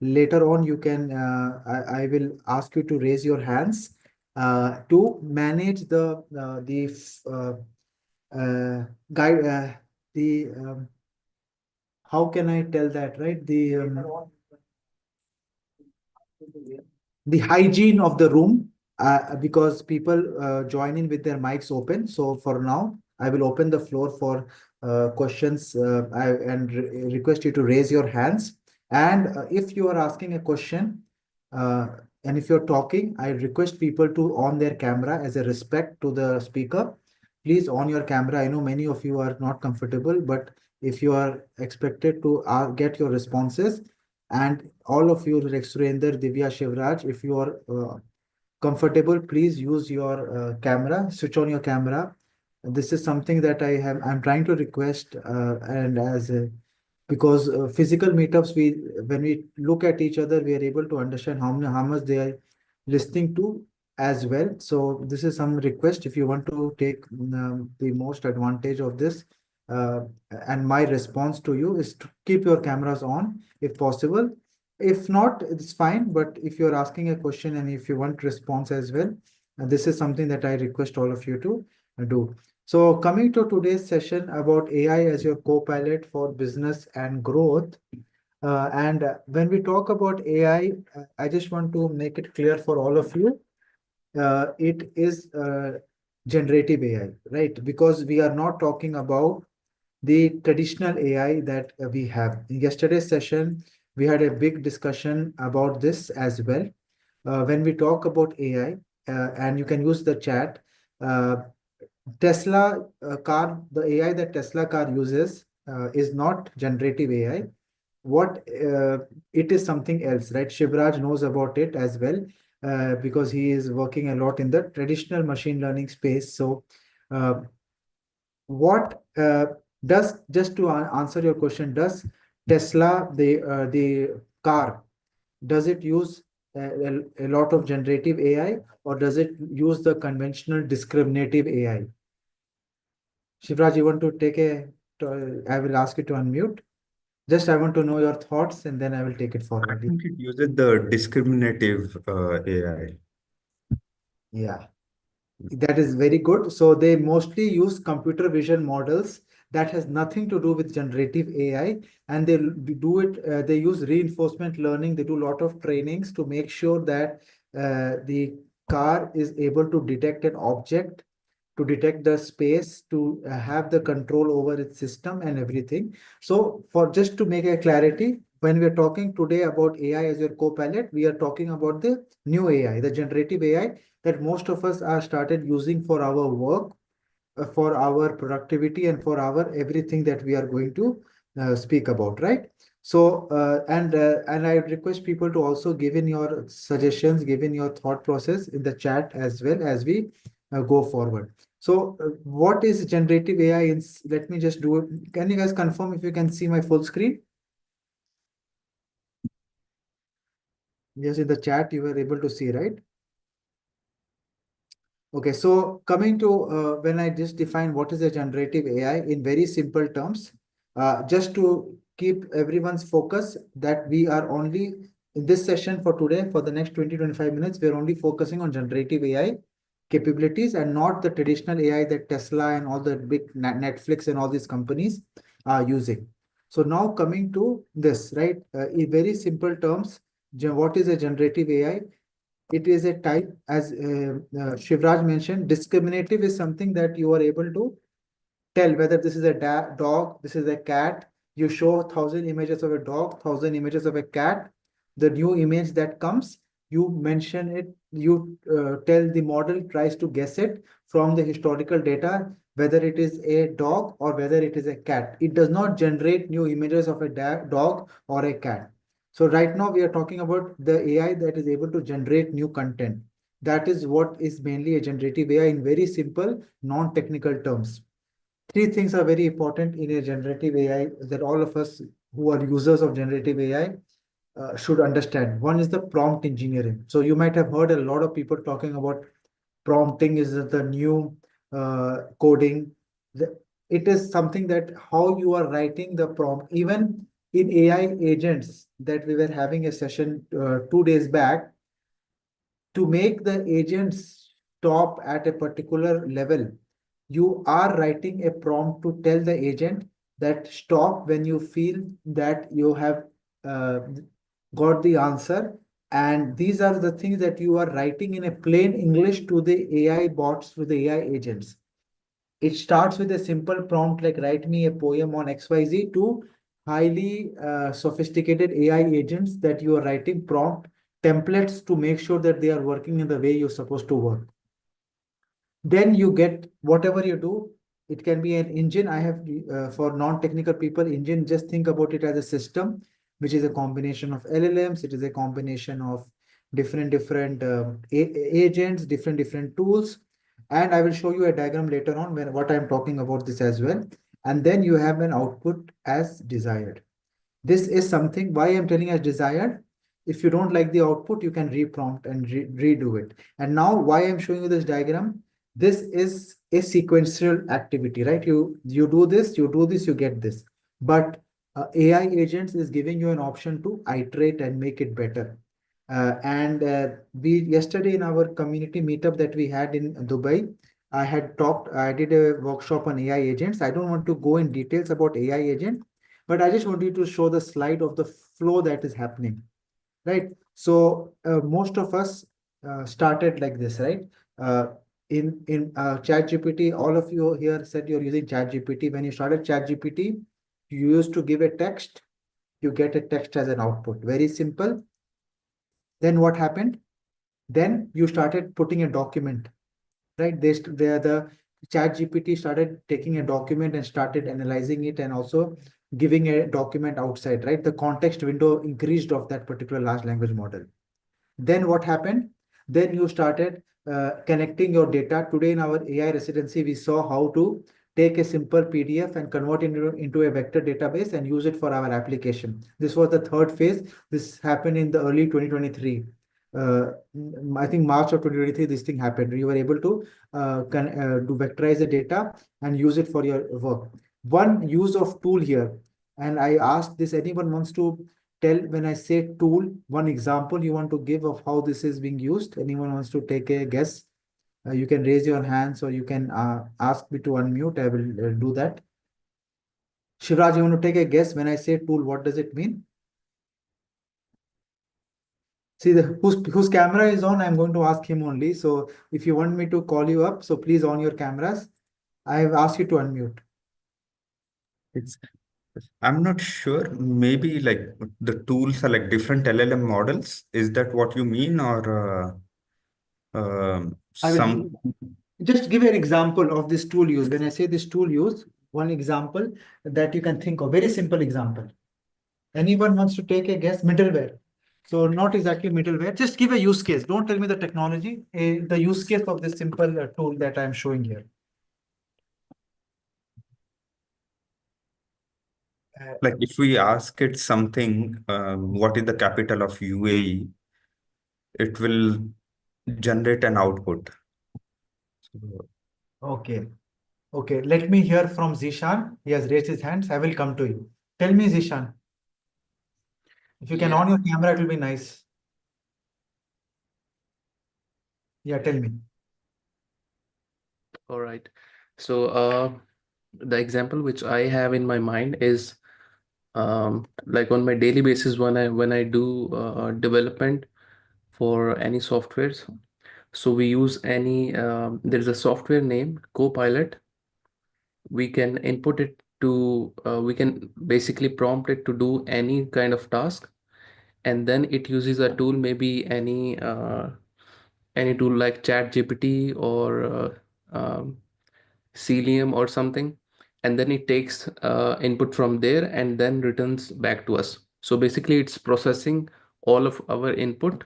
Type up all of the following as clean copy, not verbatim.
later on, you can, I will ask you to raise your hands to manage guide, how can I tell that, right? The hygiene of the room, because people join in with their mics open. So for now, I will open the floor for questions, and request you to raise your hands. And if you are asking a question, uh, and if you're talking, I request people to on their camera as a respect to the speaker. Please on your camera. I know many of you are not comfortable, but if you are expected to get your responses, and all of you, like Surender, Divya, Shivraj, if you are comfortable, please use your camera, switch on your camera. This is something that I'm trying to request, and as a, because physical meetups, when we look at each other, we are able to understand how much they are listening to as well. So this is some request. If you want to take the most advantage of this, uh, and my response to you is to keep your cameras on if possible. If not, it's fine. But if you're asking a question and if you want response as well, this is something that I request all of you to do. So coming to today's session about AI as your co-pilot for business and growth. And when we talk about AI, I just want to make it clear for all of you. It is generative AI, right? Because we are not talking about the traditional AI that we have. In yesterday's session, we had a big discussion about this as well. When we talk about AI, and you can use the chat, uh, Tesla car, the AI that Tesla car uses is not generative AI. What it is something else, right? Shivraj knows about it as well, because he is working a lot in the traditional machine learning space. So, what does just to answer your question, does Tesla the car, does it use a lot of generative AI, or does it use the conventional discriminative AI? Shivraj, you want to take I will ask you to unmute. Just I want to know your thoughts and then I will take it I forward. think it uses the discriminative AI. Yeah, that is very good. So they mostly use computer vision models that has nothing to do with generative AI, and they do it. They use reinforcement learning. They do a lot of trainings to make sure that the car is able to detect an object, to detect the space, to have the control over its system and everything. So for just to make a clarity, when we are talking today about AI as your co-pilot, we are talking about the new AI, the generative AI that most of us are started using for our work, for our productivity, and for our everything that we are going to speak about, right? So and I request people to also give in your suggestions, give in your thought process in the chat as well as we go forward. So what is generative AI? Let me just do it. Can you guys confirm if you can see my full screen? Yes, in the chat you were able to see, right? Okay, so coming to when I just define what is a generative AI in very simple terms, just to keep everyone's focus that we are only in this session for today, for the next 20-25 minutes, we're only focusing on generative AI capabilities and not the traditional AI that Tesla and all the big Netflix and all these companies are using. So now coming to this, right? In very simple terms, what is a generative AI? It is a type, as Shivraj mentioned, discriminative is something that you are able to tell whether this is a dog, this is a cat. You show 1,000 images of a dog, 1,000 images of a cat. The new image that comes, you mention it, you tell the model, tries to guess it from the historical data, whether it is a dog or whether it is a cat. It does not generate new images of a dog or a cat. So right now we are talking about the AI that is able to generate new content. That is what is mainly a generative AI in very simple, non-technical terms. Three things are very important in a generative AI that all of us who are users of generative AI should understand. One is the prompt engineering. So you might have heard a lot of people talking about prompting is the new coding. It is something that how you are writing the prompt. Even in AI agents that we were having a session 2 days back, to make the agents stop at a particular level, you are writing a prompt to tell the agent that stop when you feel that you have uh, got the answer. And these are the things that you are writing in a plain English to the AI bots, to the AI agents. It starts with a simple prompt like write me a poem on XYZ to highly sophisticated AI agents that you are writing prompt templates to make sure that they are working in the way you're supposed to work. Then you get whatever you do. It can be an engine. I have for non-technical people, engine, just think about it as a system, which is a combination of LLMs. It is a combination of different agents, different tools. And I will show you a diagram later on when what I'm talking about this as well. And then you have an output as desired. This is something why I'm telling as desired. If you don't like the output, you can reprompt and redo it. And now why I'm showing you this diagram, this is a sequential activity, right? You do this, you get this. But AI agents is giving you an option to iterate and make it better. And we yesterday in our community meetup that we had in Dubai, I did a workshop on AI agents. I don't want to go in details about AI agent, but I just want you to show the slide of the flow that is happening, right? So most of us started like this, right? Uh, in ChatGPT, all of you here said you're using ChatGPT. When you started ChatGPT, you used to give a text, you get a text as an output. Very simple. Then what happened? Then you started putting a document, right? The chat GPT started taking a document and started analyzing it and also giving a document outside, right? The context window increased of that particular large language model. Then what happened? Then you started connecting your data. Today in our AI residency, we saw how to take a simple PDF and convert it into a vector database and use it for our application. This was the third phase. This happened in the early 2023. I think March of 2023, this thing happened. You were able to do vectorize the data and use it for your work. One use of tool here, and I asked this, anyone wants to tell when I say tool, one example you want to give of how this is being used? Anyone wants to take a guess? You can raise your hands or you can ask me to unmute. I will do that. Shivraj, you want to take a guess when I say tool, what does it mean? See the whose camera is on, I'm going to ask him only. So if you want me to call you up, so please on your cameras. I have asked you to unmute. It's, I'm not sure. Maybe like the tools are like different LLM models. Is that what you mean, or I will some just give an example of this tool use. When I say this tool use, one example that you can think of, very simple example. Anyone wants to take a guess? Middleware. So not exactly middleware. Just give a use case. Don't tell me the technology. The use case of this simple tool that I'm showing here. like if we ask it something, what is the capital of UAE? It will generate an output. So, Okay. Okay. Let me hear from Zishan. He has raised his hands. I will come to you. Tell me, Zishan. If you can Yeah, on your camera, it will be nice. Yeah, tell me. all right. So, the example which I have in my mind is like on my daily basis when I do development for any softwares. So we use any there's a software name Copilot. We can input it to we can basically prompt it to do any kind of task, and then it uses a tool, maybe any tool like Chat GPT or Celium or something, and then it takes input from there and then returns back to us. So basically it's processing all of our input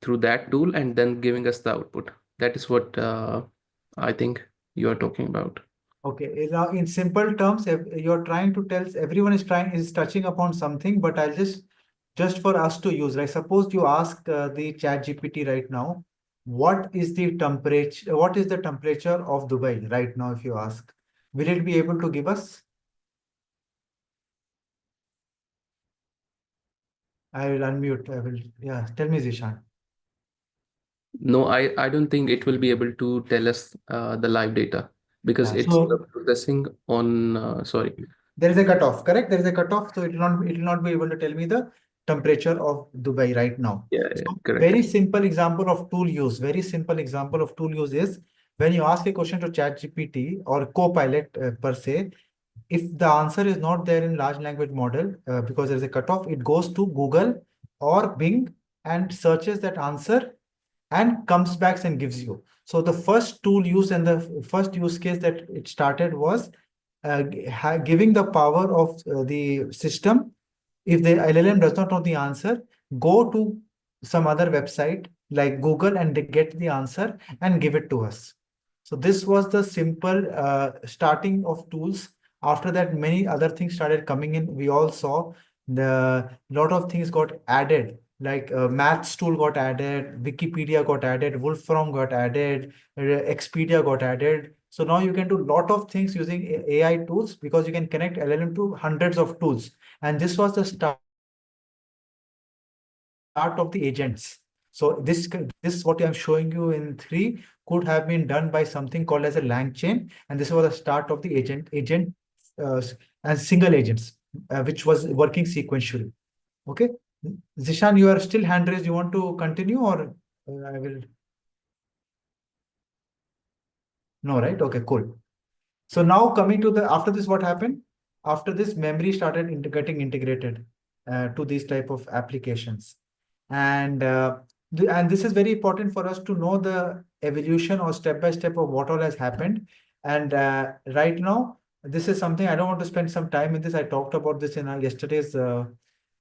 through that tool and then giving us the output. That is what I think you are talking about. Okay, now in simple terms, if you're trying to tell everyone is touching upon something, but I'll just for us to use. Like suppose you ask the Chat GPT right now, what is the temperature? What is the temperature of Dubai right now? If you ask, will it be able to give us? I will unmute. Yeah, tell me, Zishan. No, I don't think it will be able to tell us the live data because Yeah. it's So processing on, sorry. there is a cutoff, correct? There is a cutoff, so it will not be able to tell me the temperature of Dubai right now. Yeah, yeah, So correct. very simple example of tool use. Very simple example of tool use is when you ask a question to ChatGPT or Copilot per se. If the answer is not there in large language model because there is a cutoff, it goes to Google or Bing and searches that answer and comes back and gives you. So the first tool used and the first use case that it started was giving the power of the system. If the LLM does not know the answer, go to some other website like Google and they get the answer and give it to us. So this was the simple starting of tools. After that, many other things started coming in. We all saw the lot of things got added, like maths tool got added, Wikipedia got added, Wolfram got added, Expedia got added. So now you can do a lot of things using AI tools because you can connect LLM to hundreds of tools. And this was the start of the agents. So this what I'm showing you in 3 could have been done by something called as a LangChain, and this was the start of the agent uh, and single agents, which was working sequentially. Okay, Zishan, you are still hand raised. You want to continue or I will? No, right? Okay, cool. So now coming to the after this, what happened? After this, memory started getting integrated to these type of applications, and and this is very important for us to know the evolution or step by step of what all has happened. And right now, this is something I don't want to spend some time in this. I talked about this in our yesterday's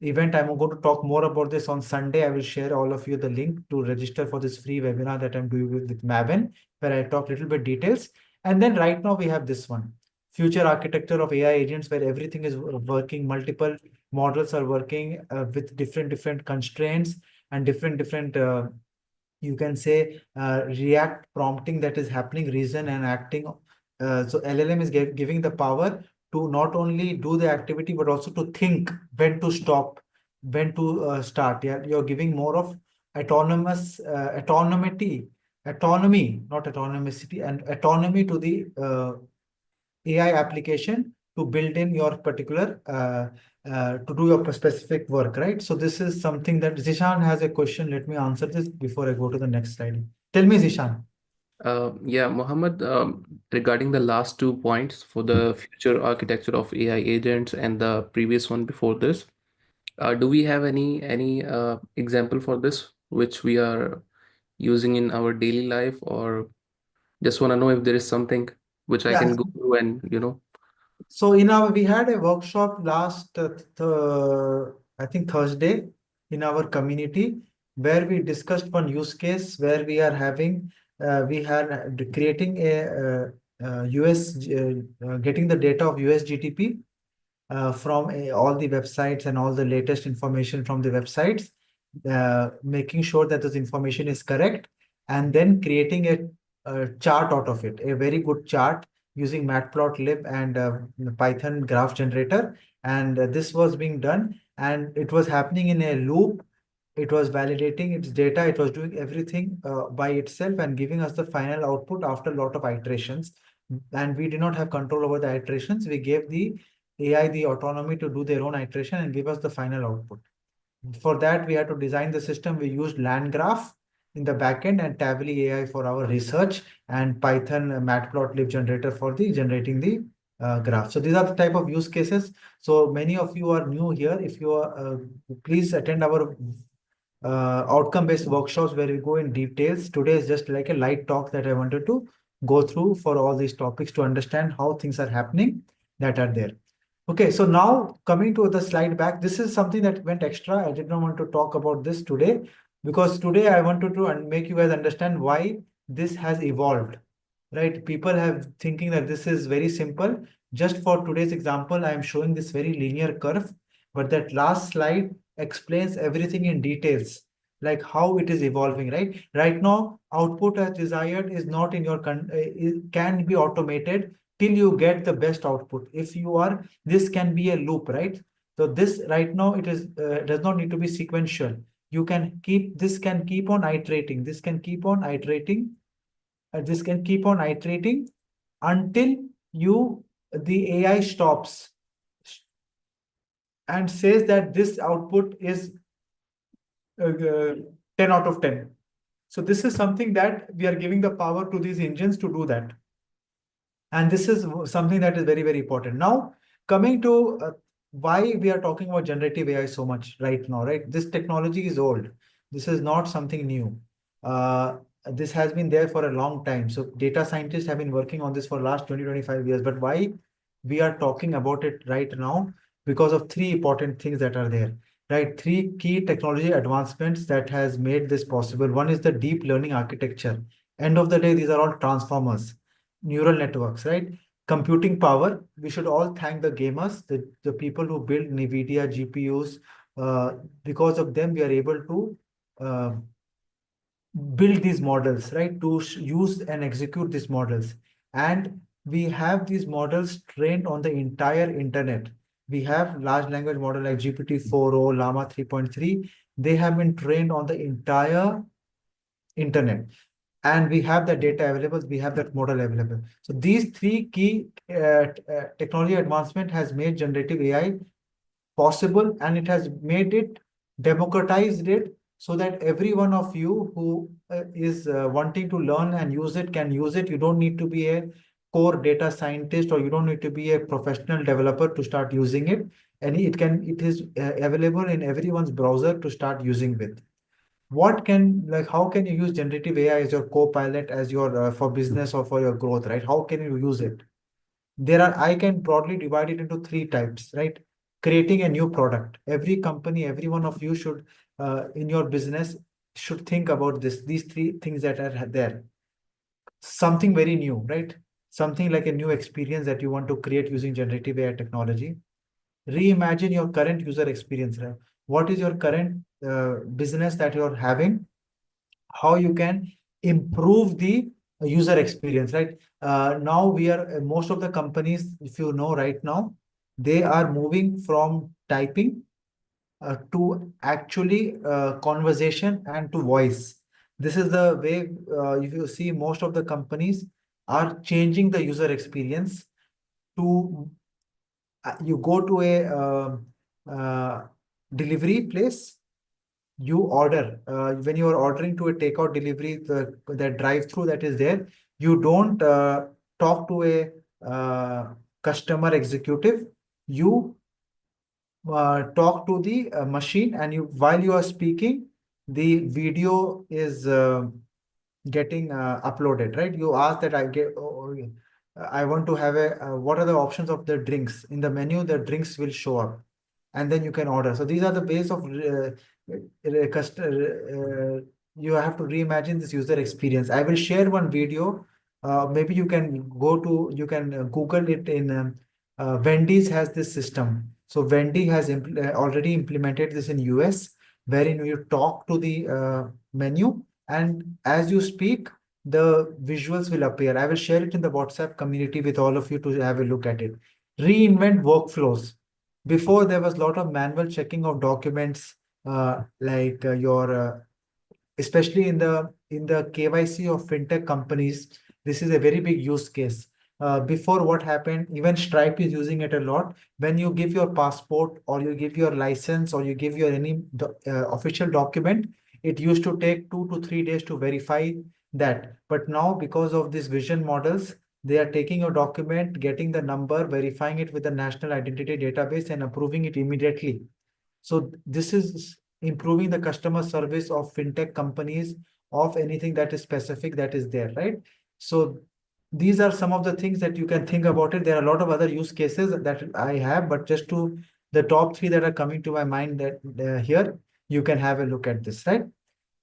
event. I'm going to talk more about this on Sunday. I will share all of you the link to register for this free webinar that I'm doing with Maven, where I talk little bit details. And then right now we have this one, future architecture of AI agents, where everything is working, multiple models are working with different constraints and different you can say react prompting that is happening, reason and acting. So LLM is giving the power to not only do the activity but also to think when to stop, when to start. Yeah, you're giving more of autonomous autonomy, not autonomicity, and autonomy to the AI application to build in your particular to do your specific work, right? So this is something that Zishan has a question. Let me answer this before I go to the next slide. Tell me, Zishan. Yeah, Mohammed, regarding the last 2 points for the future architecture of AI agents and the previous one before this, do we have any example for this which we are using in our daily life, or just want to know if there is something which I Yeah. can go through and So we had a workshop last I think Thursday in our community where we discussed one use case where we are having we had creating a US getting the data of US GDP from all the websites and all the latest information from the websites, making sure that this information is correct, and then creating a chart out of it, a very good chart using matplotlib and Python graph generator. And this was being done, and it was happening in a loop. It was validating its data. It was doing everything by itself and giving us the final output after a lot of iterations. And we did not have control over the iterations. We gave the AI the autonomy to do their own iteration and give us the final output. For that, we had to design the system. We used LandGraph in the backend and Tavily AI for our research and Python matplotlib generator for the generating the graph. So these are the type of use cases. So many of you are new here. If you are, please attend our outcome-based workshops where we go in details. Today is just like a light talk that I wanted to go through for all these topics to understand how things are happening that are there. Okay, so now coming to the slide back, this is something that went extra. I did not want to talk about this today because today I wanted to make you guys understand why this has evolved, right? People have thinking that this is very simple. Just for today's example, I am showing this very linear curve, but that last slide explains everything in details, like how it is evolving, right? Right now, output as desired is not in your, it can be automated till you get the best output. If you are, this can be a loop, right? So this right now it is does not need to be sequential. You can keep this can keep on iterating. This can keep on iterating. This can keep on iterating until the AI stops and says that this output is 10 out of 10. So this is something that we are giving the power to these engines to do that. And this is something that is very, very important. Now, coming to why we are talking about generative AI so much right now, right? This technology is old. This is not something new. This has been there for a long time. So data scientists have been working on this for last 20, 25 years. But why we are talking about it right now? Because of three important things that are there, right? Three key technology advancements that has made this possible. One is the deep learning architecture. End of the day, these are all transformers, neural networks, right? Computing power, we should all thank the gamers, the people who build NVIDIA GPUs. Because of them, we are able to build these models, right? To use and execute these models. And we have these models trained on the entire internet. We have large language model like GPT-4o, Llama 3.3. They have been trained on the entire internet, and we have the data available, we have that model available. So these three key technology advancement has made generative AI possible, and it has made it democratized it so that every one of you who is wanting to learn and use it can use it. You don't need to be a core data scientist, or you don't need to be a professional developer to start using it. And it is available in everyone's browser to start using with. How can you use generative AI as your co-pilot, as your for business or for your growth, right? How can you use it? I can broadly divide it into three types, right? Creating a new product. Every company, every one of you should, in your business, should think about these three things that are there. Something very new, right? Something like a new experience that you want to create using generative AI technology. Reimagine your current user experience, right? What is your current business that you're having? How you can improve the user experience, right? Now most of the companies, if you know right now, they are moving from typing to actually conversation and to voice. This is the way, if you see, most of the companies are changing the user experience to you go to a delivery place, you order. When you are ordering to a takeout delivery, the drive-through that is there, you don't talk to a customer executive. You talk to the machine, and while you are speaking, the video is getting uploaded, right? You ask that I want to have what are the options of the drinks in the menu? The drinks will show up, and then you can order. So these are the ways of you have to reimagine this user experience. I will share one video. Maybe you can Google it in Wendy's has this system. So Wendy has already implemented this in US, wherein you talk to the menu, and as you speak, the visuals will appear. I will share it in the WhatsApp community with all of you to have a look at it. Reinvent workflows. Before, there was a lot of manual checking of documents, like your especially in the KYC of fintech companies. This is a very big use case. Before, what happened, even Stripe is using it a lot. When you give your passport, or you give your license, or you give your any official document, it used to take 2 to 3 days to verify that. But now, because of these vision models, they are taking a document, getting the number, verifying it with the national identity database, and approving it immediately. So this is improving the customer service of fintech companies, of anything that is specific that is there, right? So these are some of the things that you can think about it. There are a lot of other use cases that I have, but just to the top three that are coming to my mind, that here you can have a look at this, right?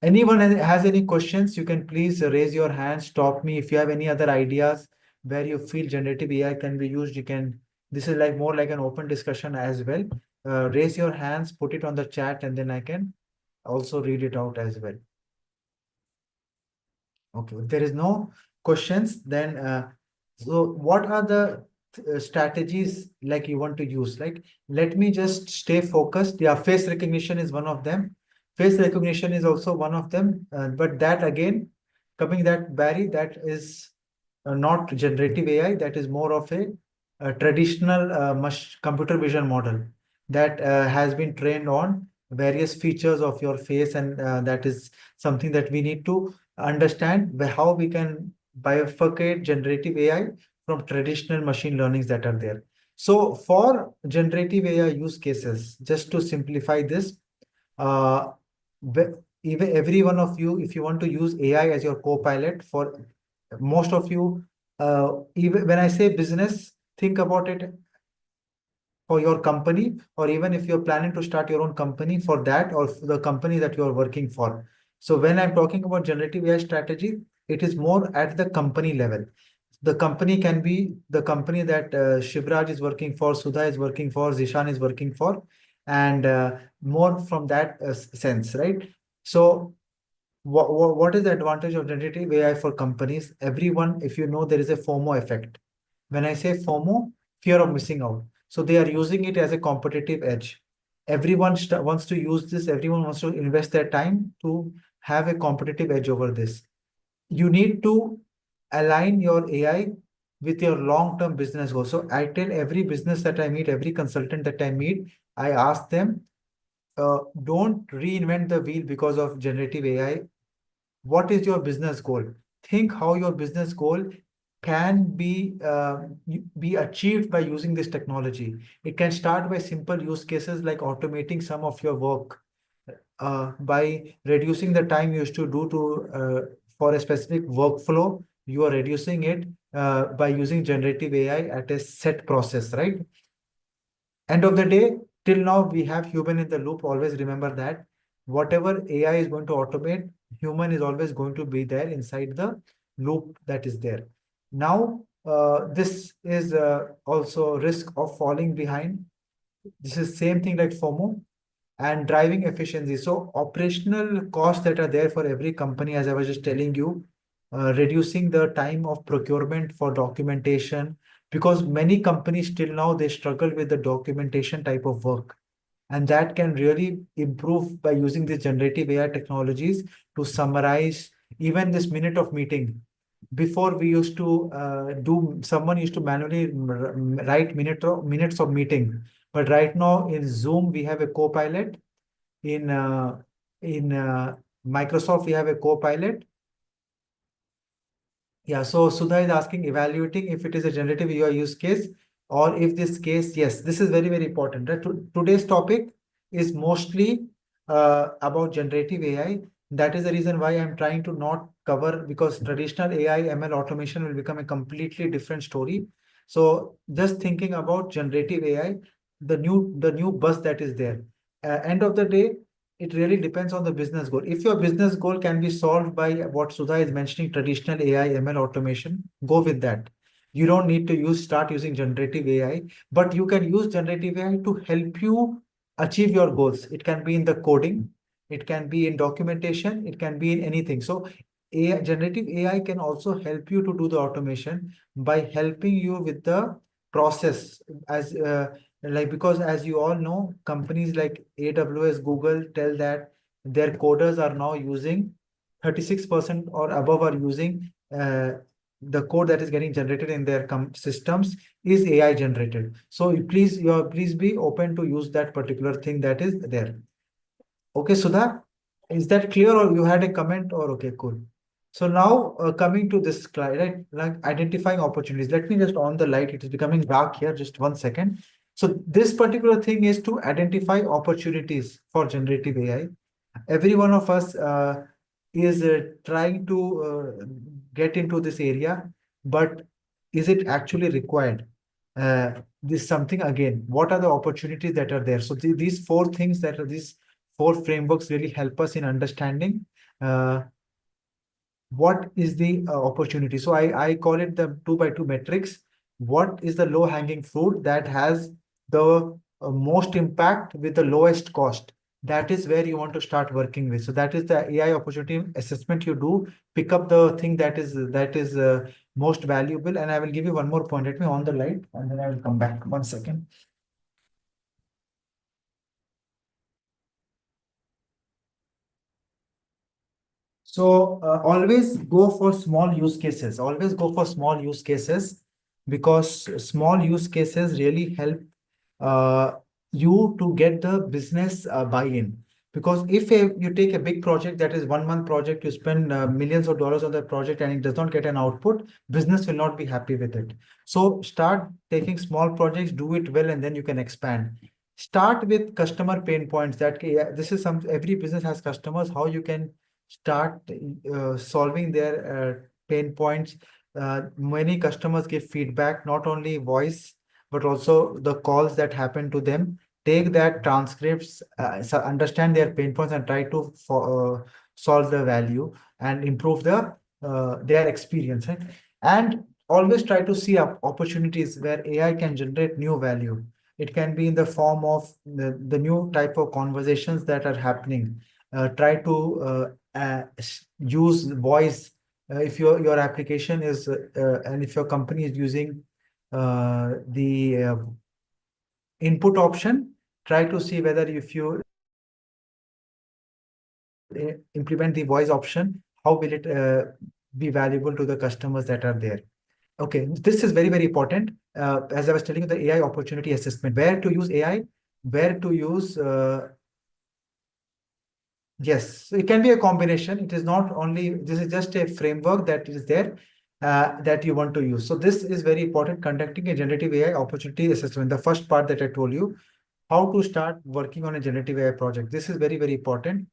Anyone has any questions, you can please raise your hand, stop me. If you have any other ideas where you feel generative AI can be used, you can, this is like more like an open discussion as well. Raise your hands, put it on the chat, and then I can also read it out as well. Okay, if there is no questions, then so what are the strategies like you want to use. Like, let me just stay focused. Yeah, face recognition is one of them. Face recognition is also one of them. But that again, coming that Barry, that is not generative AI. That is more of a traditional computer vision model that has been trained on various features of your face, and that is something that we need to understand how we can bifurcate generative AI from traditional machine learnings that are there. So for generative AI use cases, just to simplify this, uh, even every one of you, if you want to use AI as your co-pilot, for most of you, even when I say business, think about it for your company, or even if you're planning to start your own company, for that or for the company that you are working for. So when I'm talking about generative AI strategy, it is more at the company level. The company can be the company that Shivraj is working for, Sudha is working for, Zishan is working for, and more from that sense, right? So what is the advantage of generative AI for companies? Everyone, if you know, there is a FOMO effect. When I say FOMO, fear of missing out. So they are using it as a competitive edge. Everyone wants to use this. Everyone wants to invest their time to have a competitive edge over this. You need to align your AI with your long-term business goals. So I tell every business that I meet, every consultant that I meet, I ask them, don't reinvent the wheel because of generative AI. What is your business goal? Think how your business goal can be achieved by using this technology. It can start by simple use cases like automating some of your work, by reducing the time you used to do to for a specific workflow. You are reducing it by using generative AI at a set process, right? End of the day, till now we have human in the loop. Always remember that whatever AI is going to automate, human is always going to be there inside the loop that is there. Now, this is also risk of falling behind. This is same thing like FOMO and driving efficiency. So operational costs that are there for every company, as I was just telling you, reducing the time of procurement for documentation, because many companies till now they struggle with the documentation type of work. And that can really improve by using the generative AI technologies to summarize even this minute of meeting. Before we used to someone used to manually write minutes of meeting. But right now in Zoom, we have a co-pilot. In Microsoft, we have a co-pilot. Yeah, so Sudha is asking, evaluating if it is a generative AI use case, or if this case, yes, this is very, very important. Right? Today's topic is mostly about generative AI. That is the reason why I'm trying to not cover, because traditional AI ML automation will become a completely different story. So just thinking about generative AI, the new buzz that is there. End of the day, it really depends on the business goal. If your business goal can be solved by what Sudha is mentioning, traditional AI, ML automation, go with that. You don't need to start using generative AI, but you can use generative AI to help you achieve your goals. It can be in the coding, it can be in documentation, it can be in anything. So generative AI can also help you to do the automation by helping you with the process, as like, because as you all know, companies like AWS, Google tell that their coders are now using 36% or above are using the code that is getting generated in their systems is AI generated. So please be open to use that particular thing that is there. Okay, Sudha, is that clear, or you had a comment? Or okay, cool. So now coming to this slide, right, like identifying opportunities. Let me just on the light. It is becoming dark here. Just 1 second. So this particular thing is to identify opportunities for generative AI. Every one of us is trying to get into this area, but is it actually required? This something again. What are the opportunities that are there? So these four things that are these four frameworks really help us in understanding what is the opportunity. So I call it the 2x2 matrix. What is the low hanging fruit that has the most impact with the lowest cost? that is where you want to start working with. So that is the AI opportunity assessment you do. Pick up the thing that is most valuable. And I will give you one more point. Let me on the light, and then I will come back. 1 second. So always go for small use cases. Always go for small use cases, because small use cases really help uh, you to get the business buy-in. Because if you take a big project that is 1 month project, you spend millions of dollars on that project and it does not get an output, business will not be happy with it. So start taking small projects, do it well, and then you can expand. Start with customer pain points. That okay, yeah, this is some every business has customers. How you can start solving their pain points. Many customers give feedback, not only voice, but also the calls that happen to them. Take that transcripts, understand their pain points, and try to solve the value and improve their experience. Right? And always try to see opportunities where AI can generate new value. It can be in the form of the new type of conversations that are happening. Try to use voice. If your application is and if your company is using the input option, try to see whether if you implement the voice option, how will it be valuable to the customers that are there. Okay, this is very, very important. As I was telling you, the AI opportunity assessment, where to use AI, where to use yes, so it can be a combination. It is not only, this is just a framework that is there that you want to use. So this is very important, conducting a generative AI opportunity assessment. The first part that I told you, how to start working on a generative AI project. This is very, very important.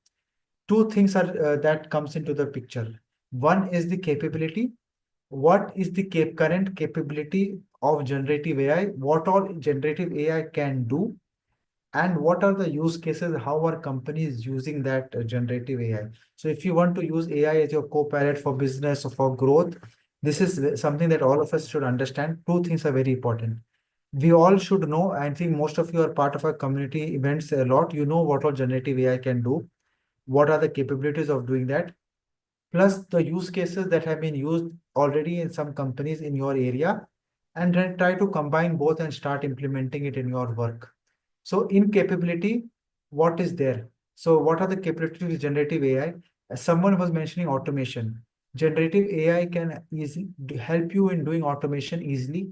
Two things are that comes into the picture. One is the capability. What is the current capability of generative AI? What all generative AI can do? And what are the use cases? How are companies using that generative AI? So if you want to use AI as your co-pilot for business or for growth, this is something that all of us should understand. Two things are very important. We all should know. I think most of you are part of our community events a lot. You know what all generative AI can do. What are the capabilities of doing that? Plus the use cases that have been used already in some companies in your area, and then try to combine both and start implementing it in your work. So in capability, what is there? So what are the capabilities with generative AI? As someone was mentioning automation. Generative AI can help you in doing automation easily.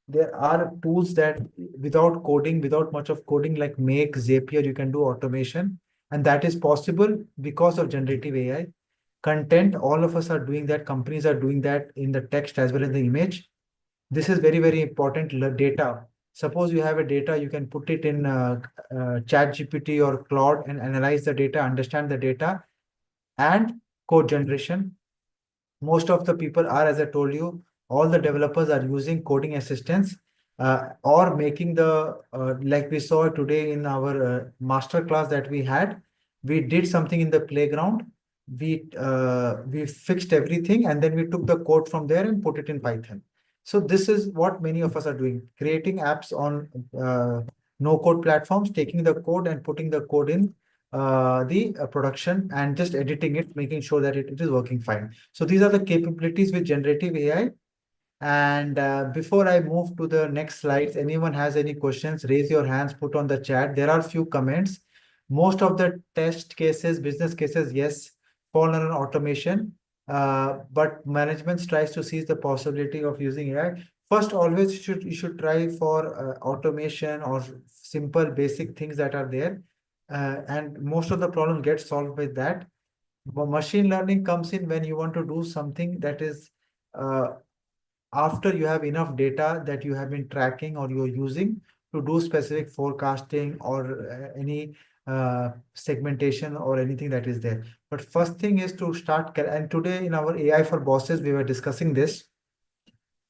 There are tools that without coding, without much of coding, like Make, Zapier, you can do automation. And that is possible because of generative AI. Content, all of us are doing that. Companies are doing that in the text as well as the image. This is very, very important. Data. Suppose you have a data, you can put it in Chat GPT or Claude and analyze the data, understand the data, and code generation. Most of the people are, as I told you, all the developers are using coding assistants or making like we saw today in our master class that we had. We did something in the playground. We fixed everything, and then we took the code from there and put it in Python. So this is what many of us are doing, creating apps on no code platforms, taking the code and putting the code in the production and just editing it, making sure that it is working fine. So these are the capabilities with generative AI. And before I move to the next slides, anyone has any questions, raise your hands, put on the chat. There are few comments. Most of the test cases, business cases, yes, fall under automation. But management tries to seize the possibility of using AI. First, always you should try for automation or simple basic things that are there. And most of the problem gets solved with that. Machine learning comes in when you want to do something that is after you have enough data that you have been tracking or you're using to do specific forecasting or any segmentation or anything that is there. But first thing is to start, and today in our AI for bosses, we were discussing this.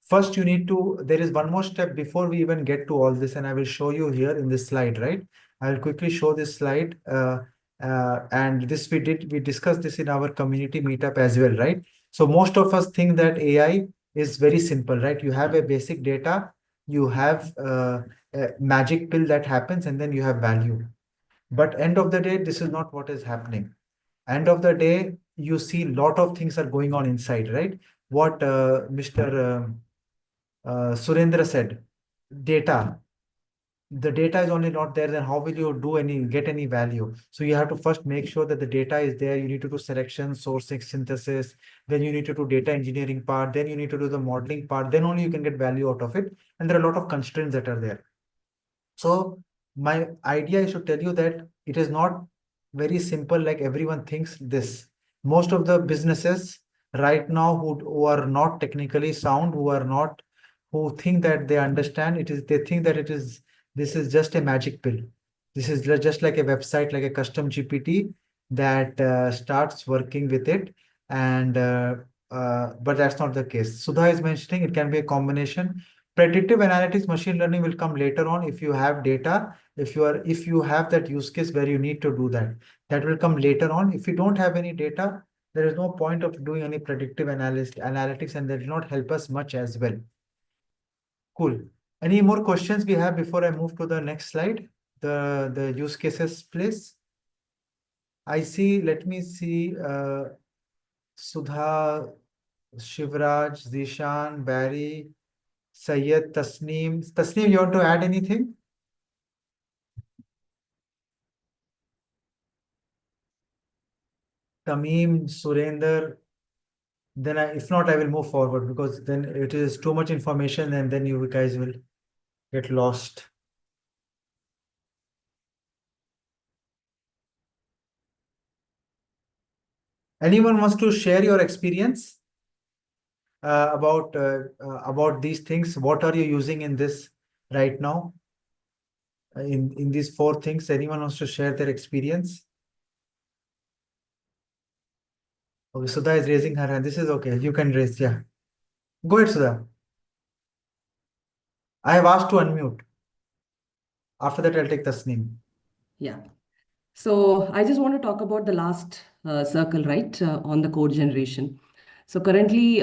First, you need to, there is one more step before we even get to all this, and I will show you here in this slide, right? I'll quickly show this slide. And this we discussed this in our community meetup as well, right? So most of us think that AI is very simple, right? You have a basic data, you have a magic pill that happens, and then you have value. But end of the day, this is not what is happening. End of the day, you see lot of things are going on inside, right? What Mr. Surendra said, data. The data is only not there, then how will you get any value? So you have to first make sure that the data is there. You need to do selection, sourcing, synthesis, then you need to do data engineering part, then you need to do the modeling part, then only you can get value out of it. And there are a lot of constraints that are there. So my idea is to tell you that it is not very simple like everyone thinks this. Most of the businesses right now who are not technically sound, who think that they understand it is, they think that this is just a magic pill. This is just like a website, like a custom GPT that starts working with it. And but that's not the case. Sudha is mentioning it can be a combination. Predictive analytics, machine learning will come later on if you have data, if you have that use case where you need to do that. That will come later on. If you don't have any data, there is no point of doing any predictive analytics, and that will not help us much as well. Cool. Any more questions we have before I move to the next slide? The use cases, please. I see, let me see, Sudha, Shivraj, Zishan, Barry, Sayed, Tasneem. Tasneem, you want to add anything? Tamim, Surender. Then if not, I will move forward because then it is too much information and then you guys will get lost. Anyone wants to share your experience about these things? What are you using in this right now? In these four things, anyone wants to share their experience? Okay, Sudha is raising her hand. This is okay. You can raise. Yeah. Go ahead, Sudha. I have asked to unmute. After that, I'll take Tasneem. Yeah. So I just want to talk about the last circle, right, on the code generation. So currently, we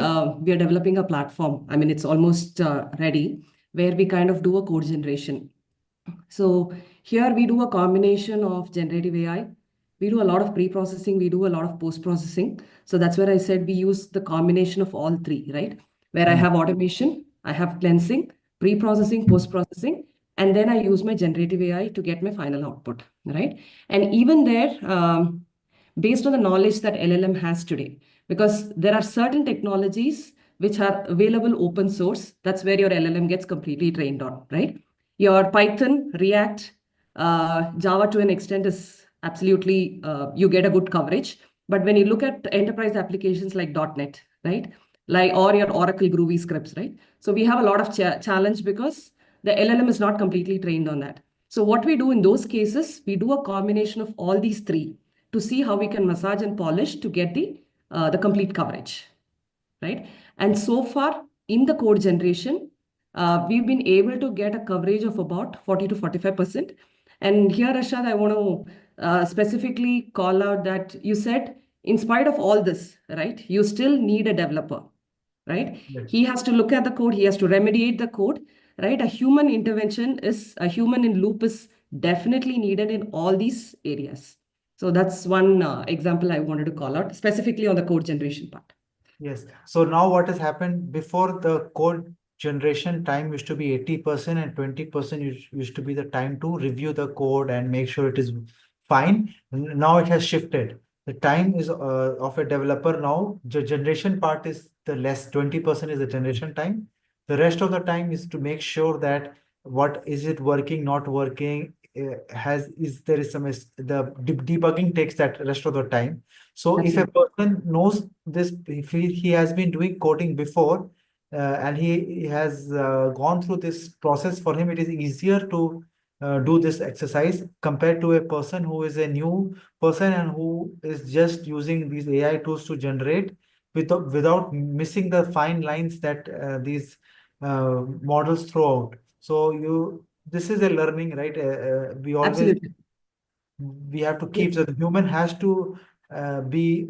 are developing a platform. I mean, it's almost ready, where we kind of do a code generation. So here we do a combination of generative AI. We do a lot of pre-processing. We do a lot of post-processing. So that's where I said we use the combination of all three, right? Where I have automation, I have cleansing, pre-processing, post-processing, and then I use my generative AI to get my final output, right? And even there, based on the knowledge that LLM has today, because there are certain technologies which are available open source. That's where your LLM gets completely trained on, right? Your Python, React, Java to an extent is absolutely, you get a good coverage. But when you look at enterprise applications like .NET, right? Like, or your Oracle Groovy scripts, right? So we have a lot of challenge because the LLM is not completely trained on that. So what we do in those cases, we do a combination of all these three to see how we can massage and polish to get the complete coverage, right? And so far in the code generation, we've been able to get a coverage of about 40 to 45%. And here, Rashad, I want to specifically call out that you said, in spite of all this, right, you still need a developer, right? Yes. He has to look at the code, he has to remediate the code, right? A human intervention a human in loop is definitely needed in all these areas. So that's one example I wanted to call out, specifically on the code generation part. Yes. So now what has happened, before the code generation time used to be 80% and 20% used to be the time to review the code and make sure it is fine. Now it has shifted. The time is of a developer now. The generation part is the less, 20% is the generation time. The rest of the time is to make sure that what is it working, not working, there is the debugging takes that rest of the time. So if a person knows this, if he has been doing coding before, and he has gone through this process, for him it is easier to do this exercise compared to a person who is a new person and who is just using these AI tools to generate without missing the fine lines that these models throw out. So this is a learning, right? We always Absolutely. we have to keep, so the human has to be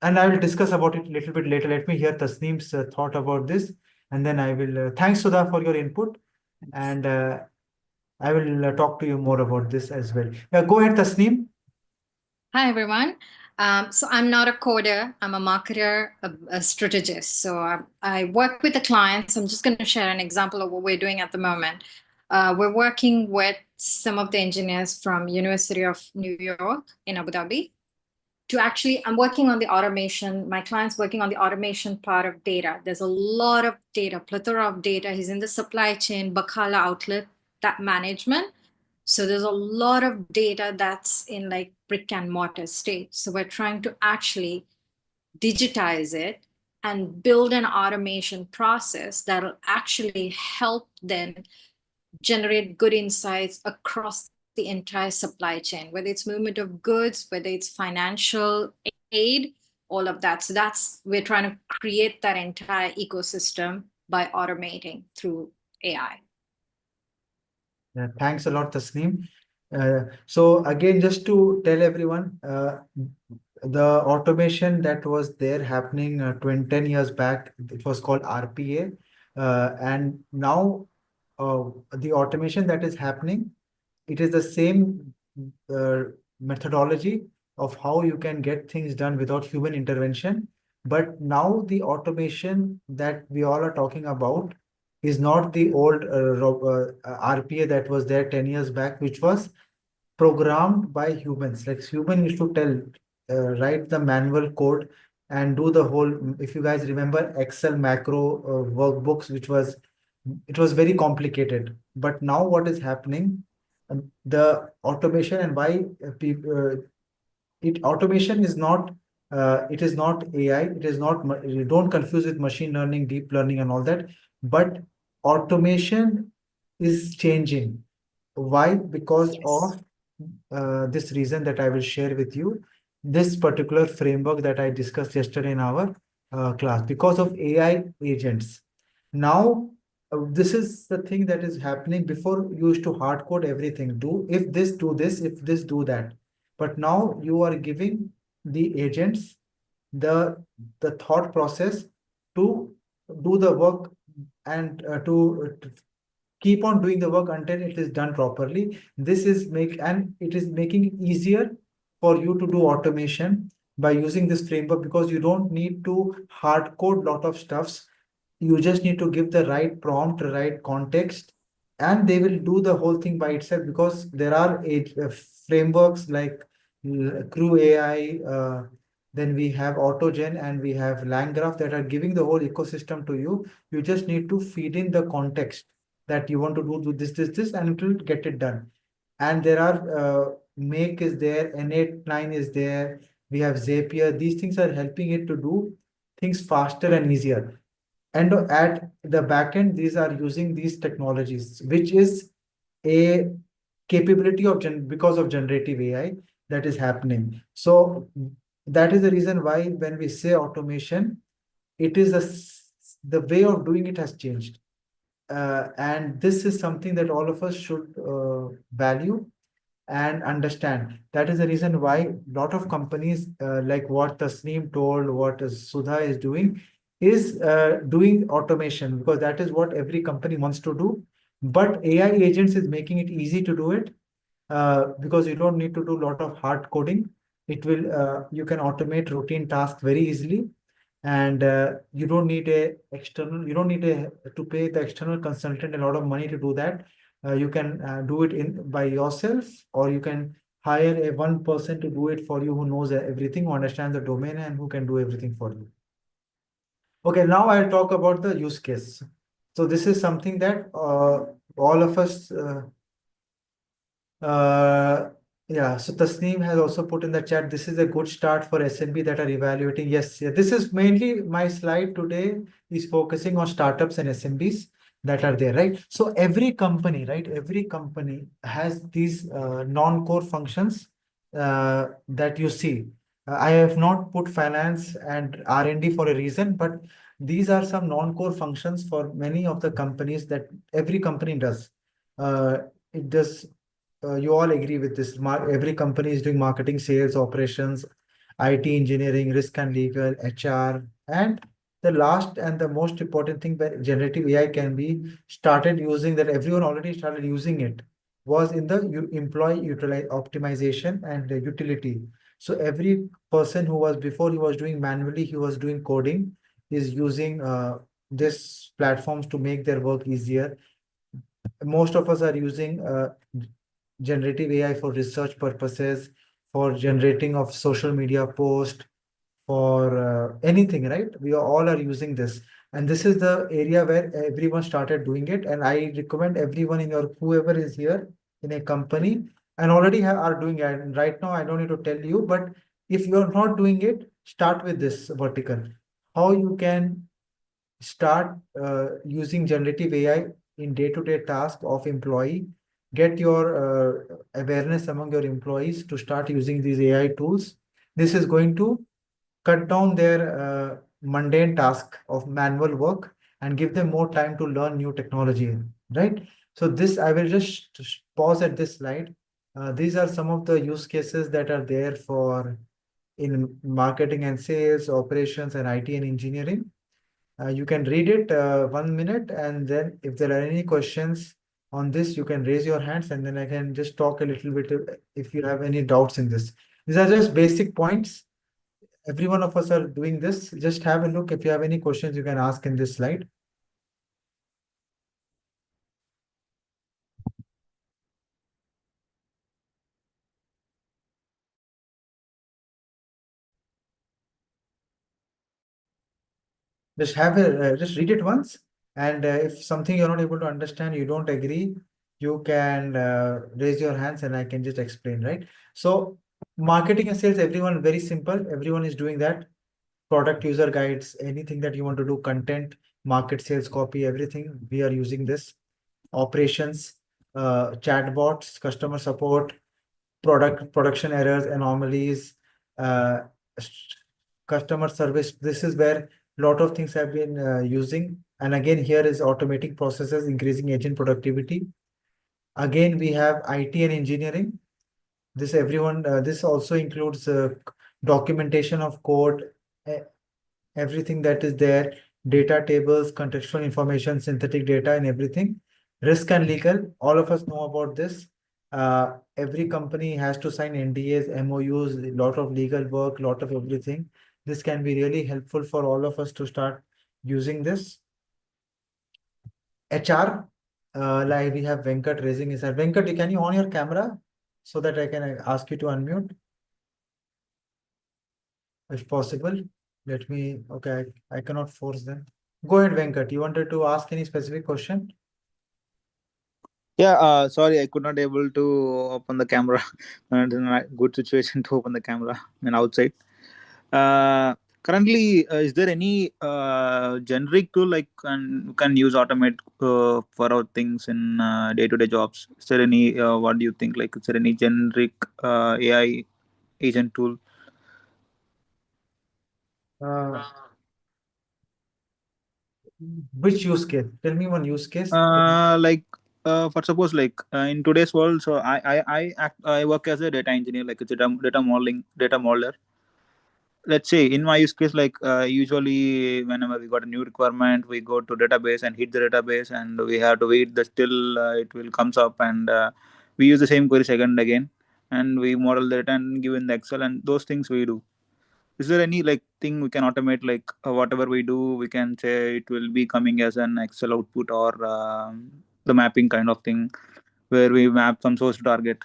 and I will discuss about it a little bit later. Let me hear Tasneem's thought about this, and then I will thanks Sudha for your input. And I will talk to you more about this as well. Go ahead, Tasneem. Hi, everyone. So I'm not a coder. I'm a marketer, a strategist. So I work with the clients. I'm just going to share an example of what we're doing at the moment. We're working with some of the engineers from University of New York in Abu Dhabi to actually, I'm working on the automation. My client's working on the automation part of data. There's a lot of data, plethora of data. He's in the supply chain, Bakala outlet, that management. So there's a lot of data that's in like brick and mortar state. So we're trying to actually digitize it and build an automation process that'll actually help them generate good insights across the entire supply chain, whether it's movement of goods, whether it's financial aid, all of that. So we're trying to create that entire ecosystem by automating through AI. Yeah, thanks a lot, Tasneem. So again, just to tell everyone, the automation that was there happening 10 years back, it was called RPA. And now the automation that is happening, it is the same uh, methodology of how you can get things done without human intervention. But now the automation that we all are talking about is not the old RPA that was there 10 years back, which was programmed by humans. Like human used to write the manual code and do the whole, if you guys remember Excel macro workbooks, it was very complicated. But now what is happening, the automation and why people, automation is not, it is not AI, it is not, you don't confuse with machine learning, deep learning and all that, but automation is changing. Why? Because of this reason that I will share with you, this particular framework that I discussed yesterday in our class, because of AI agents. Now, this is the thing that is happening. Before, you used to hard code everything. Do if this, do this, if this, do that. But now you are giving the agents the thought process to do the work and to keep on doing the work until it is done properly. This is it is making it easier for you to do automation by using this framework, because you don't need to hard code lot of stuffs. You just need to give the right prompt, right context, and they will do the whole thing by itself, because there are frameworks like Crew AI, then we have AutoGen and we have LangGraph that are giving the whole ecosystem to you. You just need to feed in the context that you want to do this, and it will get it done. And there are Make is there, N8 9 is there. We have Zapier. These things are helping it to do things faster and easier. And at the back end, these are using these technologies, which is a capability of because of generative AI that is happening. So that is the reason why when we say automation, it is the way of doing it has changed. And this is something that all of us should value and understand. That is the reason why a lot of companies, like what Tasneem told, what Sudha is doing automation, because that is what every company wants to do. But AI agents is making it easy to do it, because you don't need to do a lot of hard coding. You can automate routine tasks very easily, and you don't need to pay the external consultant a lot of money to do that. You can do it by yourself, or you can hire one person to do it for you, who knows everything, who understands the domain, and who can do everything for you. Okay, now I'll talk about the use case. So this is something that all of us yeah, so Tasneem has also put in the chat, this is a good start for SMB that are evaluating. Yes, yeah, this is mainly my slide today is focusing on startups and SMBs that are there, right? So every company, right? Every company has these non-core functions that you see. I have not put finance and R&D for a reason, but these are some non-core functions for many of the companies that every company does. It does You all agree with this. Every company is doing marketing, sales, operations, IT, engineering, risk and legal, HR. And the last and the most important thing, where generative AI can be started using, that everyone already started using it, was in the employee optimization and utility. So every person who was before he was doing manually, he was doing coding, is using this platforms to make their work easier. Most of us are using generative AI for research purposes, for generating of social media post, for anything, right? We all are using this. And this is the area where everyone started doing it. And I recommend everyone in your, whoever is here in a company and already are doing it. And right now, I don't need to tell you, but if you're not doing it, start with this vertical. How you can start using generative AI in day-to-day task of employee, get your awareness among your employees to start using these AI tools. This is going to cut down their mundane task of manual work and give them more time to learn new technology, right? So this, I will just pause at this slide. These are some of the use cases that are there for in marketing and sales, operations, and IT and engineering. You can read it 1 minute, and then if there are any questions on this, you can raise your hands, and then I can just talk a little bit if you have any doubts in this. These are just basic points. Every one of us are doing this. Just have a look. If you have any questions, you can ask in this slide. Just have a just read it once, and if something you're not able to understand, you don't agree, you can raise your hands, and I can just explain, right? So marketing and sales, everyone, very simple. Everyone is doing that. Product user guides, anything that you want to do, content, market, sales, copy, everything. We are using this. Operations, chatbots, customer support, production errors, anomalies, uh, customer service. This is where a lot of things have been using. And again, here is automating processes, increasing agent productivity. Again, we have IT and engineering. This everyone, this also includes documentation of code, everything that is there, data tables, contextual information, synthetic data, and everything. Risk and legal, all of us know about this. Every company has to sign NDAs, MOUs, a lot of legal work, lot of everything. This can be really helpful for all of us to start using this. HR, like we have Venkat raising his hand. Venkat, can you on your camera so that I can ask you to unmute? If possible, let me, okay, I cannot force them. Go ahead, Venkat. You wanted to ask any specific question? Yeah, sorry, I could not able to open the camera. And in a good situation to open the camera and outside. Currently, is there any generic tool like can use automate for our things in day-to-day jobs? Is there any what do you think? Like, is there any generic AI agent tool? Uh, which use case? Tell me one use case. Like for suppose like in today's world, so I work as a data engineer, like it's a data modeler. Let's say in my use case, like usually whenever we got a new requirement, we go to database and hit the database, and we have to wait the still it will comes up, and we use the same query second and again, and we model the data and give in the Excel, and those things we do. Is there any like thing we can automate, like whatever we do, we can say it will be coming as an Excel output, or the mapping kind of thing where we map some source to target?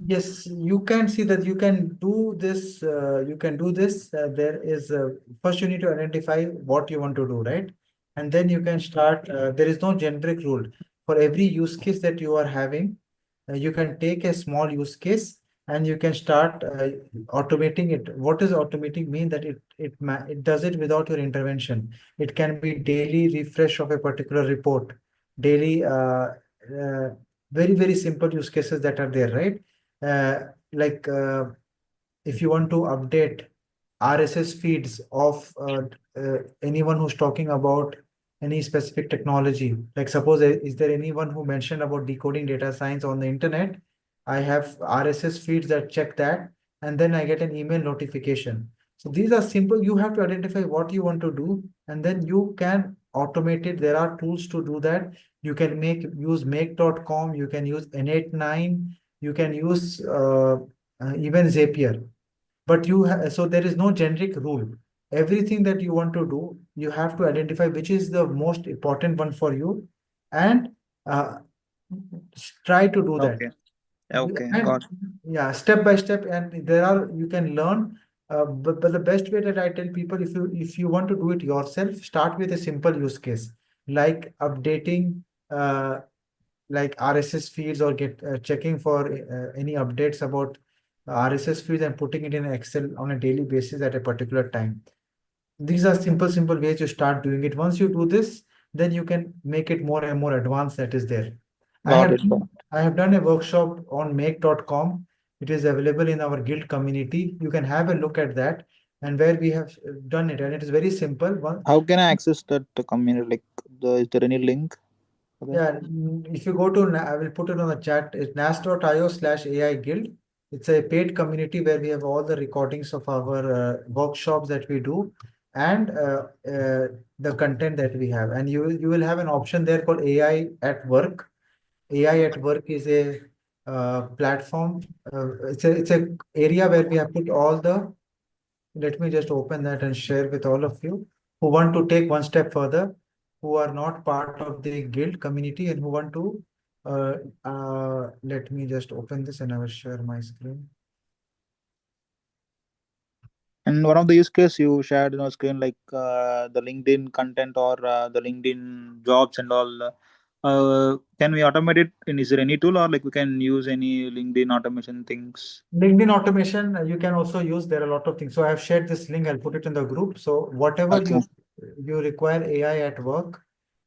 Yes, you can see that you can do this. You can do this. There is first you need to identify what you want to do, right? And then you can start. There is no generic rule for every use case that you are having. You can take a small use case and you can start automating it. What does automating mean? That it does it without your intervention. It can be daily refresh of a particular report, daily very simple use cases that are there, right? Like if you want to update RSS feeds of anyone who's talking about any specific technology, like suppose is there anyone who mentioned about decoding data science on the internet? I have RSS feeds that check that, and then I get an email notification. So these are simple. You have to identify what you want to do, and then you can automate it. There are tools to do that. You can use make.com, you can use n89, you can use even Zapier. But so there is no generic rule. Everything that you want to do, you have to identify which is the most important one for you, and uh, try to do that. Okay. Okay. And Got it. yeah, step by step, and you can learn. But the best way that I tell people, if you want to do it yourself, start with a simple use case like updating like RSS feeds, or get checking for any updates about RSS feeds and putting it in Excel on a daily basis at a particular time. These are simple ways to start doing it. Once you do this, then you can make it more and more advanced that is there. Got it. I have done a workshop on make.com. It is available in our guild community. You can have a look at that, and where we have done it, and it is very simple. How can I access that community? Like, is there any link for that? Yeah, if you go to, I will put it on the chat. It's nas.io/AI guild. It's a paid community where we have all the recordings of our workshops that we do, and the content that we have. And you will have an option there called AI at Work. AI at Work is a platform. It's a area where we have put all the. Let me just open that and share with all of you who want to take one step further, who are not part of the guild community and who want to. Let me just open this and I will share my screen. And one of the use case you shared in your screen, like the LinkedIn content or the LinkedIn jobs and all. Can we automate it? And is there any tool, or like we can use any LinkedIn automation things? LinkedIn automation, you can also use. There are a lot of things. So I have shared this link. I'll put it in the group. So whatever Okay. you require AI at work,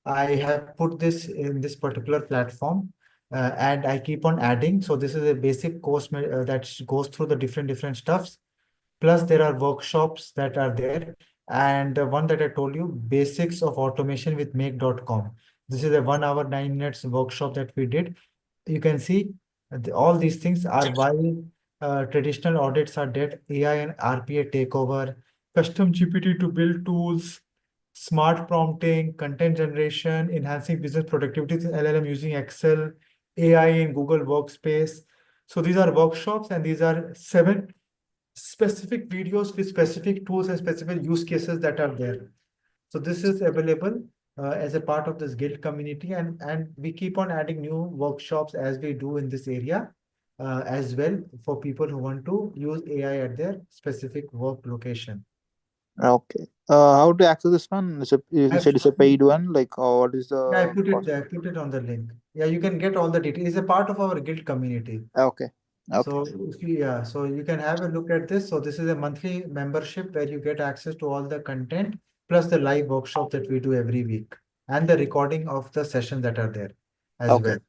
I have put this in this particular platform, and I keep on adding. So this is a basic course that goes through the different stuffs. Plus, there are workshops that are there. And the one that I told you, basics of automation with make.com. This is a 1 hour, 9 minutes workshop that we did. You can see all these things are while traditional audits are dead, AI and RPA take over, custom GPT to build tools, smart prompting, content generation, enhancing business productivity, LLM using Excel, AI in Google Workspace. So these are workshops, and these are 7 specific videos with specific tools and specific use cases that are there. So this is available as a part of this guild community, and we keep on adding new workshops as we do in this area as well, for people who want to use AI at their specific work location. Okay. How to access this one? You said it's a paid one. Like, what is the Yeah, I put cost? it there. I put it on the link. Yeah, you can get all the details. It's a part of our guild community. Okay. Okay. So so you can have a look at this. So this is a monthly membership where you get access to all the content plus the live workshop that we do every week, and the recording of the sessions that are there as Okay. well.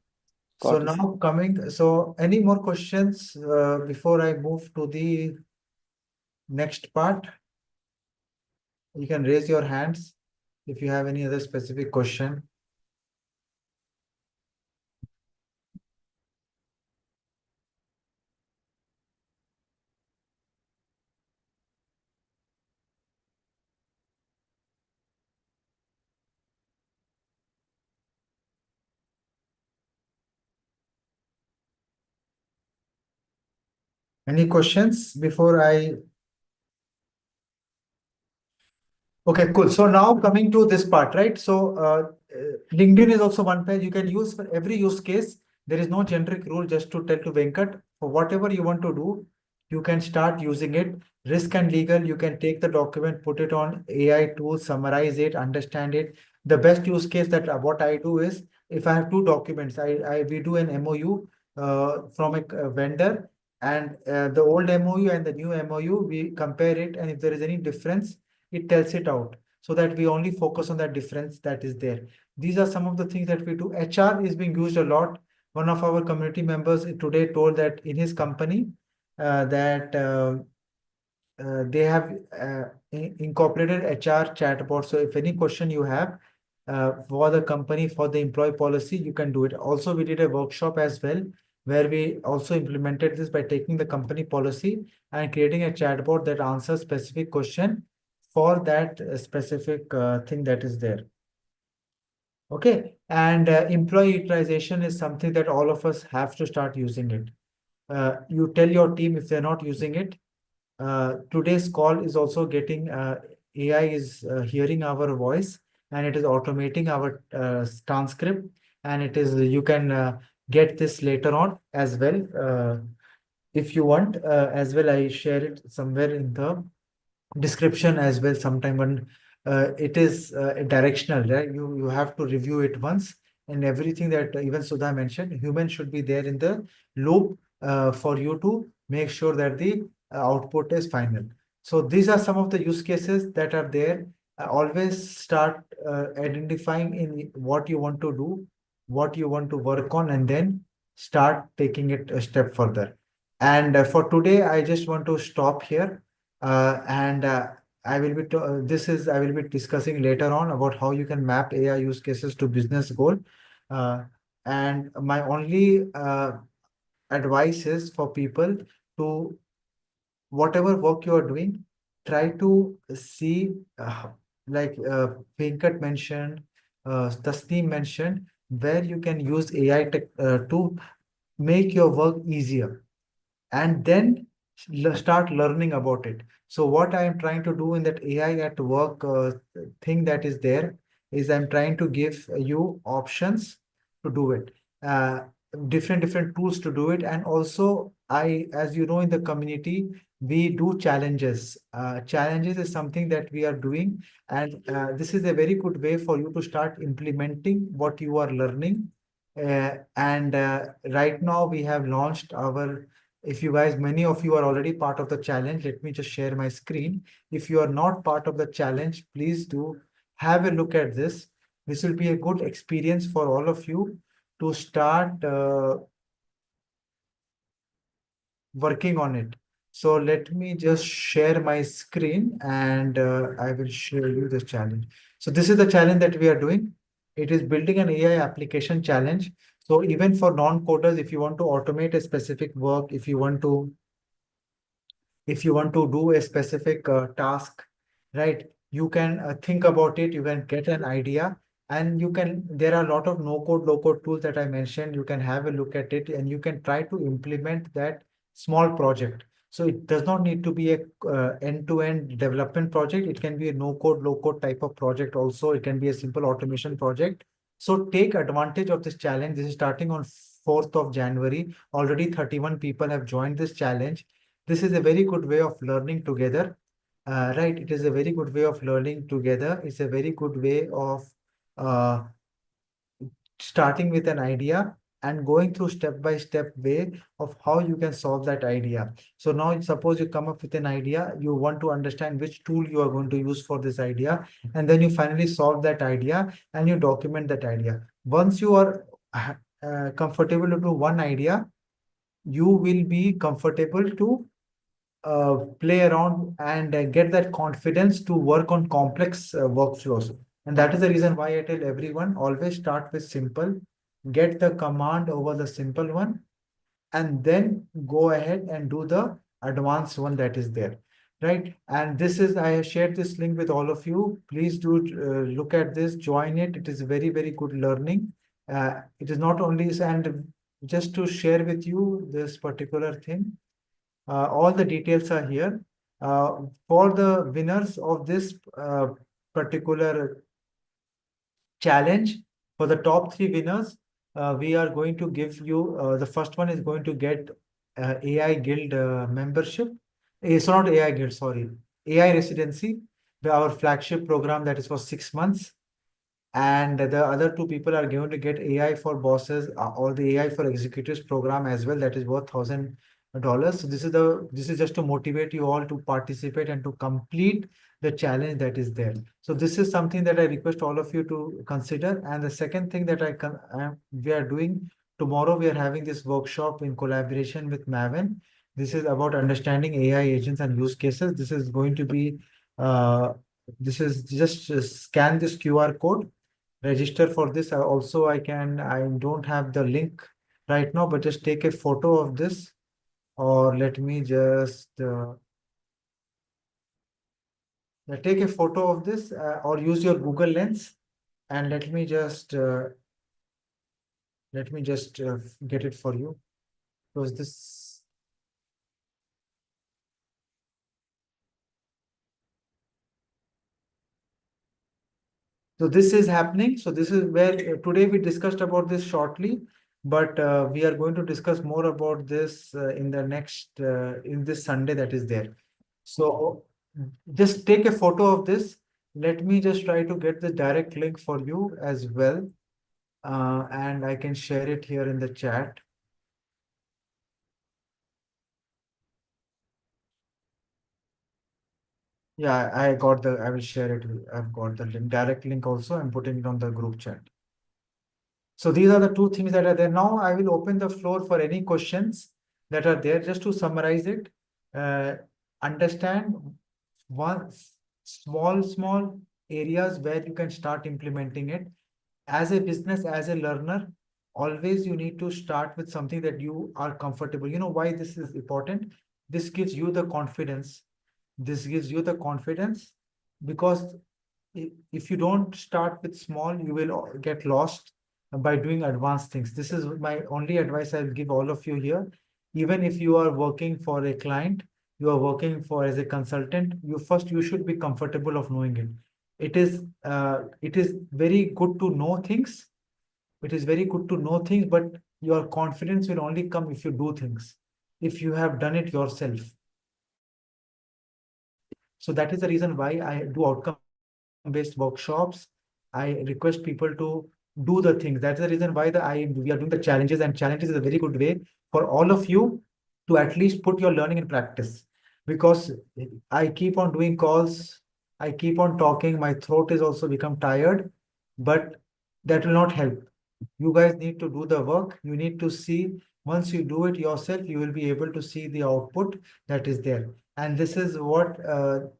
So Got it. now so any more questions before I move to the next part? You can raise your hands if you have any other specific question. Any questions before I? Okay, cool. So now coming to this part, right? So LinkedIn is also one page you can use for every use case. There is no generic rule. Just to tell to Venkat, for whatever you want to do, you can start using it. Risk and legal, you can take the document, put it on AI tool, summarize it, understand it. The best use case that what I do is, if I have 2 documents, we do an MOU from a vendor, and the old MOU and the new MOU, we compare it, and if there is any difference, it tells it out, so that we only focus on that difference that is there. These are some of the things that we do. HR is being used a lot. One of our community members today told that in his company that they have incorporated HR chatbot. So if any question you have for the company, for the employee policy, you can do it. Also, we did a workshop as well, where we also implemented this by taking the company policy and creating a chatbot that answers specific question for that specific thing that is there. Okay, and employee utilization is something that all of us have to start using it. You tell your team if they're not using it. Today's call is also getting AI is hearing our voice, and it is automating our transcript, and it is you can get this later on as well if you want as well. I share it somewhere in the description as well sometime when it is directional, right? You have to review it once, and everything that even Sudha mentioned, human should be there in the loop for you to make sure that the output is final. So these are some of the use cases that are there. Always start identifying in what you want to do, what you want to work on, and then start taking it a step further. And for today, I just want to stop here. And I will be I will be discussing later on about how you can map AI use cases to business goal. Uh, and my only advice is for people to whatever work you are doing, try to see like Venkat mentioned, Tasneem mentioned, where you can use AI tech, to make your work easier, and then start learning about it. So what I am trying to do in that AI at work thing that is there is I'm trying to give you options to do it, uh, different tools to do it. And also as you know, in the community, we do challenges. Challenges is something that we are doing, and this is a very good way for you to start implementing what you are learning. And right now we have launched our, if you guys, many of you are already part of the challenge. Let me just share my screen. If you are not part of the challenge, please do have a look at this. This will be a good experience for all of you to start working on it. So let me just share my screen, and I will show you the challenge. So this is the challenge that we are doing. It is building an AI application challenge. So even for non-coders, if you want to automate a specific work, if you want to do a specific task, right? You can think about it, you can get an idea, and there are a lot of no code, low code tools that I mentioned. You can have a look at it and you can try to implement that small project. So it does not need to be a end-to-end development project. It can be a no code, low code type of project also. It can be a simple automation project. So take advantage of this challenge. This is starting on 4th of January. Already 31 people have joined this challenge. This is a very good way of learning together, right? It is a very good way of learning together. It's a very good way of uh, starting with an idea and going through step-by-step way of how you can solve that idea. So now suppose you come up with an idea, you want to understand which tool you are going to use for this idea, and then you finally solve that idea and you document that idea. Once you are comfortable to do one idea, you will be comfortable to play around and get that confidence to work on complex workflows. And that is the reason why I tell everyone, always start with simple, get the command over the simple one, and then go ahead and do the advanced one that is there, right? And this is, I have shared this link with all of you. Please do look at this, join it. It is very, very good learning. It is not only, and just to share with you this particular thing, all the details are here. For the winners of this particular challenge, for the top 3 winners, we are going to give you, the first one is going to get AI Guild membership. It's not AI Guild, sorry, AI Residency, our flagship program that is for 6 months. And the other 2 people are going to get AI for bosses or the AI for executives program as well. That is worth $1,000. So this is just to motivate you all to participate and to complete the challenge that is there. So this is something that I request all of you to consider. And the second thing that we are doing tomorrow, we are having this workshop in collaboration with Maven. This is about understanding AI agents and use cases. This is going to be this is just scan this QR code, register for this. Also, I don't have the link right now, but just take a photo of this, or let me just take a photo of this or use your Google Lens And let me just get it for you, because this. So this is happening. So this is where today we discussed about this shortly, but we are going to discuss more about this in the next in this Sunday that is there. So just take a photo of this. Let me just try to get the direct link for you as well. And I can share it here in the chat. Yeah, I will share it. I've got the link, direct link also. I'm putting it on the group chat. So these are the two things that are there. Now I will open the floor for any questions that are there. Just to summarize it, understand one small areas where you can start implementing it. As a business, as a learner, always you need to start with something that you are comfortable. You know why this is important? This gives you the confidence. This gives you the confidence because if you don't start with small, you will get lost by doing advanced things. This is my only advice I'll give all of you here. Even if you are working for a client, you are working for as a consultant, you should be comfortable of knowing it. It is very good to know things. It is very good to know things, but your confidence will only come if you do things, if you have done it yourself. So that is the reason why I do outcome-based workshops. I request people to do the things. That's the reason why we are doing the challenges, and challenges is a very good way for all of you to at least put your learning in practice. Because I keep on doing calls, I keep on talking, my throat is also become tired, but that will not help. You guys need to do the work. You need to see, once you do it yourself, you will be able to see the output that is there. And this is what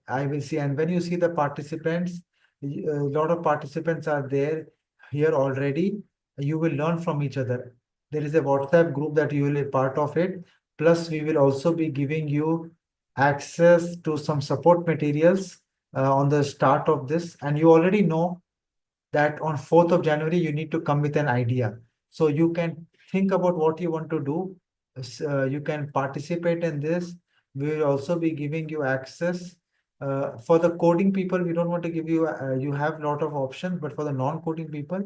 I will see. And when you see the participants, a lot of participants are there here already. You will learn from each other. There is a WhatsApp group that you will be part of it. Plus, we will also be giving you access to some support materials on the start of this. And you already know that on 4th of January, you need to come with an idea. So you can think about what you want to do. You can participate in this. We will also be giving you access. For the coding people, we don't want to give you, you have a lot of options, but for the non-coding people,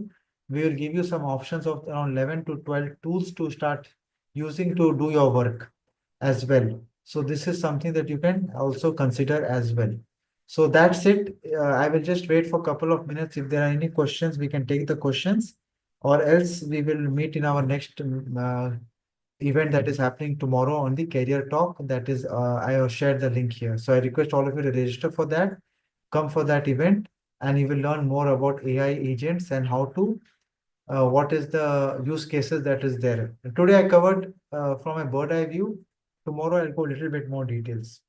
we will give you some options of around 11 to 12 tools to start using to do your work as well. So this is something that you can also consider as well. So that's it. I will just wait for a couple of minutes. If there are any questions, we can take the questions, or else we will meet in our next event that is happening tomorrow on the Career Talk. That is, I have shared the link here. So I request all of you to register for that, come for that event, and you will learn more about AI agents and how to, what is the use cases that is there. Today I covered from a bird eye view. Tomorrow I'll go a little bit more details.